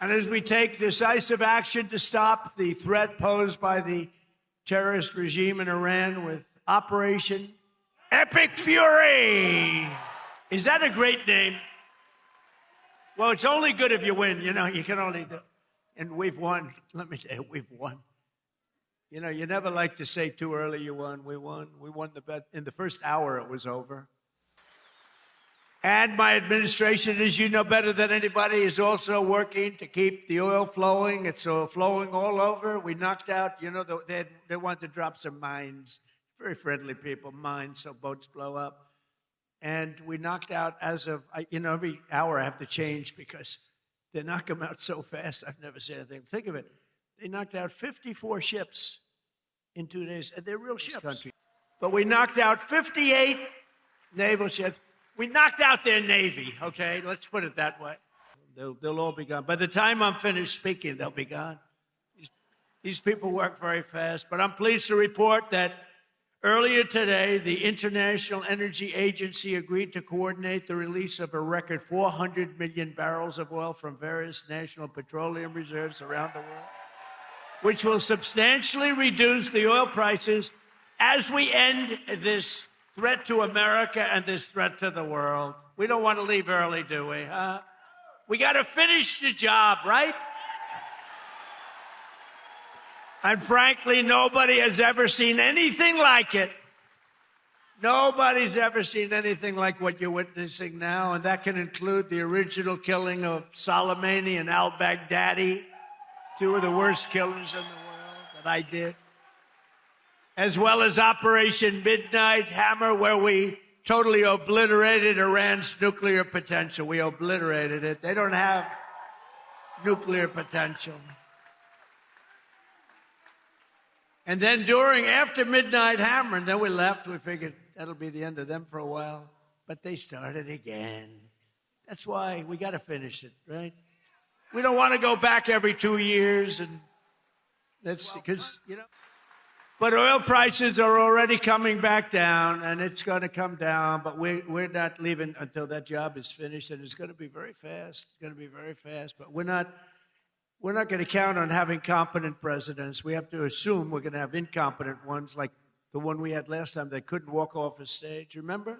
And as we take decisive action to stop the threat posed by the terrorist regime in Iran with Operation Epic Fury. Is that a great name? Well, it's only good if you win. You know, you can only do. And we've won. Let me tell you, we've won. You know, you never like to say too early you won. We won. We won the bet. In the first hour, it was over. And my administration, as you know better than anybody, is also working to keep the oil flowing. It's flowing all over. We knocked out, you know, they want to drop some mines. Very friendly people, mines, so boats blow up. And we knocked out as of, you know, every hour I have to change because they knock them out so fast. I've never seen anything. Think of it. They knocked out 54 ships in 2 days. And they're real ships. But we knocked out 58 naval ships. We knocked out their Navy, okay? Let's put it that way. They'll all be gone. By the time I'm finished speaking, they'll be gone. These people work very fast. But I'm pleased to report that earlier today, the International Energy Agency agreed to coordinate the release of a record 400 million barrels of oil from various national petroleum reserves around the world, which will substantially reduce the oil prices as we end this threat to America and this threat to the world. We don't want to leave early, do we? We got to finish the job, right? And frankly, nobody has ever seen anything like it. Nobody's ever seen anything like what you're witnessing now, and that can include the original killing of Soleimani and al-Baghdadi, two of the worst killers in the world that I did, as well as Operation Midnight Hammer, where we totally obliterated Iran's nuclear potential. We obliterated it. They don't have nuclear potential. And then after Midnight Hammer, and then we left, we figured that'll be the end of them for a while. But they started again. That's why we got to finish it, right? We don't want to go back every 2 years, and that's because, you know. But oil prices are already coming back down, and it's going to come down. But we're not leaving until that job is finished, and it's going to be very fast. It's going to be very fast. But we're not going to count on having competent presidents. We have to assume we're going to have incompetent ones, like the one we had last time that couldn't walk off a stage. Remember?